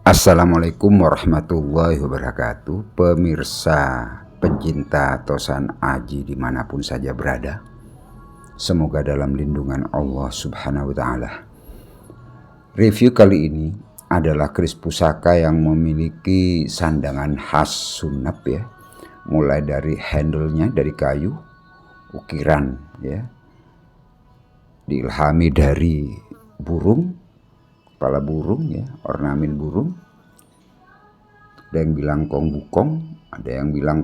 Assalamualaikum warahmatullahi wabarakatuh. Pemirsa pencinta Tosan Aji dimanapun saja berada, semoga dalam lindungan Allah subhanahu wa ta'ala. Review kali ini adalah keris pusaka yang memiliki sandangan khas Sunnah ya. Mulai dari handle-nya dari kayu, ukiran ya, diilhami dari burung, kepala burung ya, ornamen burung. Ada yang bilang kong bukong, ada yang bilang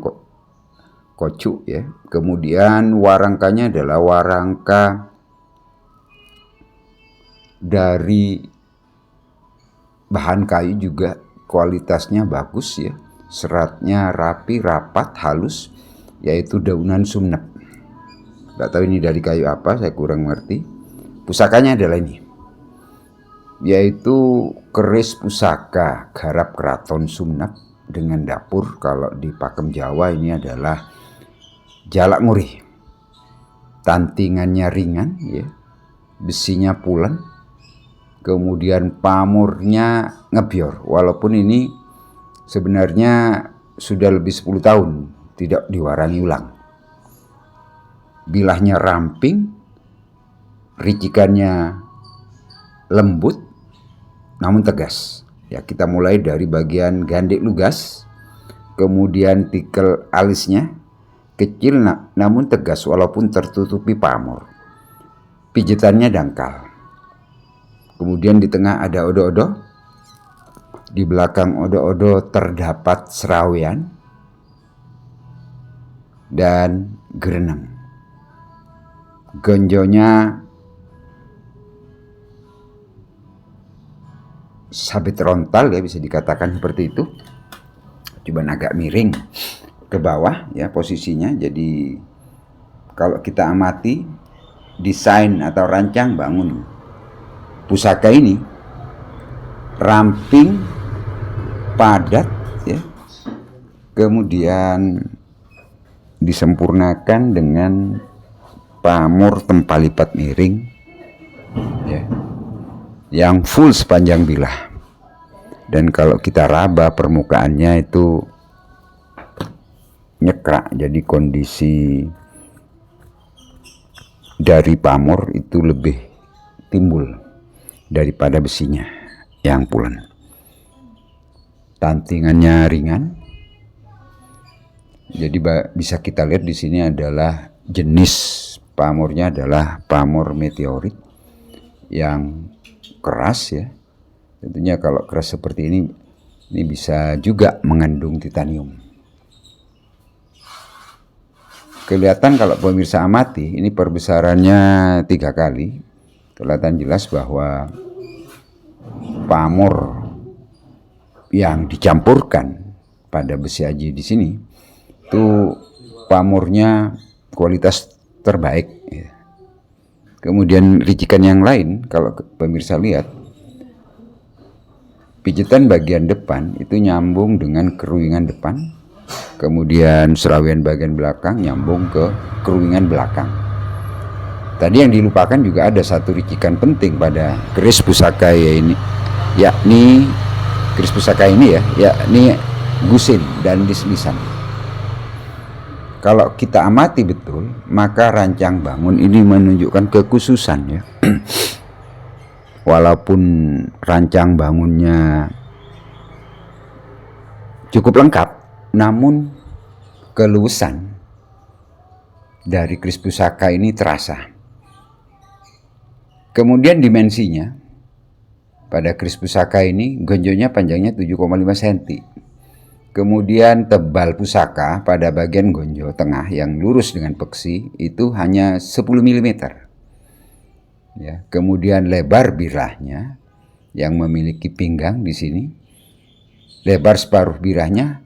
kocuk ya. Kemudian warangkanya adalah warangka dari bahan kayu, juga kualitasnya bagus ya. Seratnya rapi, rapat, halus, yaitu daunan sumnep. Gak tahu ini dari kayu apa, saya kurang mengerti. Pusakanya adalah ini, yaitu keris pusaka garap Keraton Sumenep dengan dapur. Kalau di Pakem Jawa ini adalah jalak nguri. Tantingannya ringan ya, besinya pulen, kemudian pamornya ngebior. Walaupun ini sebenarnya sudah lebih 10 tahun tidak diwarangi ulang. Bilahnya ramping, ricikannya lembut namun tegas ya. Kita mulai dari bagian gandek lugas, kemudian tikel alisnya kecil namun tegas walaupun tertutupi pamor. Pijitannya dangkal. Kemudian di tengah ada odo-odo, di belakang odo-odo terdapat serawean dan gereneng. Gonjonya sabit rontal ya, bisa dikatakan seperti itu. Cuman agak miring ke bawah ya posisinya. Jadi kalau kita amati desain atau rancang bangun pusaka ini ramping, padat ya, kemudian disempurnakan dengan pamor tempat lipat miring ya, yang full sepanjang bilah. Dan kalau kita raba permukaannya itu nyekrak, jadi kondisi dari pamor itu lebih timbul daripada besinya yang pulen. Tantingannya ringan, jadi bisa kita lihat di sini adalah jenis pamornya adalah pamor meteorit yang keras ya. Tentunya kalau keras seperti ini bisa juga mengandung titanium. Kelihatan kalau pemirsa amati, ini perbesarannya 3 kali. Kelihatan jelas bahwa pamor yang dicampurkan pada besi aji di sini itu pamornya kualitas terbaik ya. Kemudian ricikan yang lain, kalau pemirsa lihat, pijitan bagian depan itu nyambung dengan keruingan depan, kemudian serawian bagian belakang nyambung ke keruingan belakang. Tadi yang dilupakan juga ada satu ricikan penting pada keris pusaka yakni keris pusaka ini ya, yakni gusin dan lis-lisan. Kalau kita amati betul, maka rancang bangun ini menunjukkan kekhususan ya. Walaupun rancang bangunnya cukup lengkap, namun keluasan dari keris pusaka ini terasa. Kemudian dimensinya pada keris pusaka ini, gonjonya panjangnya 7,5 cm. Kemudian tebal pusaka pada bagian gonjo tengah yang lurus dengan peksi itu hanya 10 mm. Ya, kemudian lebar birahnya yang memiliki pinggang di sini, lebar separuh birahnya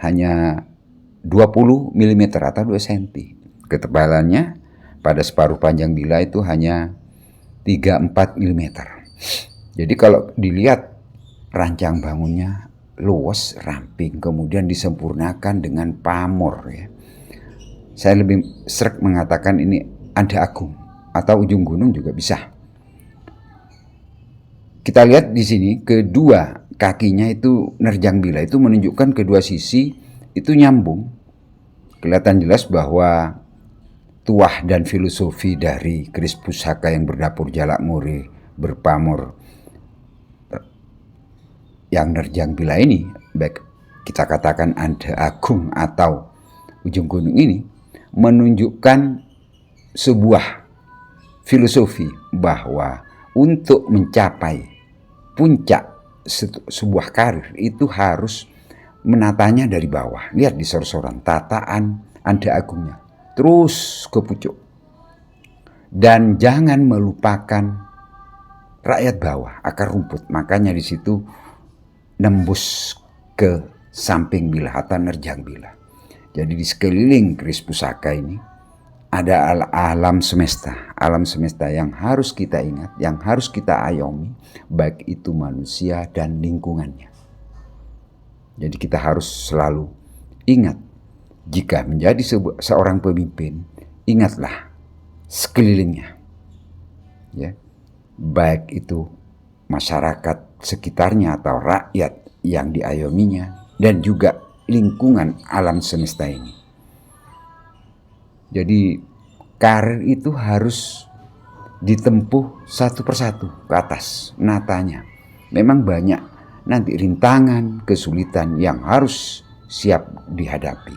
hanya 20 mm atau 2 cm. Ketebalannya pada separuh panjang bilah itu hanya 3-4 mm. Jadi kalau dilihat rancang bangunnya luas, ramping, kemudian disempurnakan dengan pamor ya. Saya lebih sreg mengatakan ini ada agung atau ujung gunung juga bisa. Kita lihat di sini kedua kakinya itu nerjang bila, itu menunjukkan kedua sisi itu nyambung. Kelihatan jelas bahwa tuah dan filosofi dari keris pusaka yang berdapur jalak muri berpamor yang nerjang bila ini, baik kita katakan Anda Agung atau ujung gunung ini, menunjukkan sebuah filosofi bahwa untuk mencapai puncak sebuah karir itu harus menatanya dari bawah. Lihat di sor-soran tataan Anda Agungnya, terus ke pucuk. Dan jangan melupakan rakyat bawah, akar rumput. Makanya di situ nembus ke samping bila atau nerjang bila. Jadi di sekeliling keris pusaka ini ada alam semesta yang harus kita ingat, yang harus kita ayomi, baik itu manusia dan lingkungannya. Jadi kita harus selalu ingat, jika menjadi seorang pemimpin, ingatlah sekelilingnya, ya, baik itu masyarakat sekitarnya atau rakyat yang diayominya, dan juga lingkungan alam semesta ini. Jadi karir itu harus ditempuh satu persatu ke atas, natanya. Memang banyak nanti rintangan, kesulitan yang harus siap dihadapi.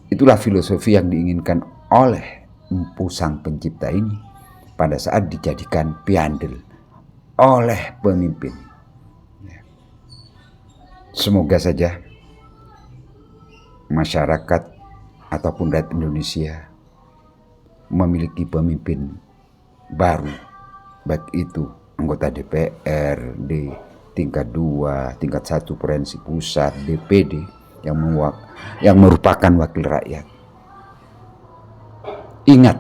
Itulah filosofi yang diinginkan oleh Empu Sang Pencipta ini pada saat dijadikan piandel oleh pemimpin. Semoga saja masyarakat ataupun rakyat Indonesia memiliki pemimpin baru, baik itu anggota DPR di tingkat 2, tingkat 1 provinsi pusat, DPD yang merupakan wakil rakyat. Ingat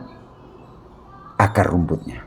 akar rumputnya.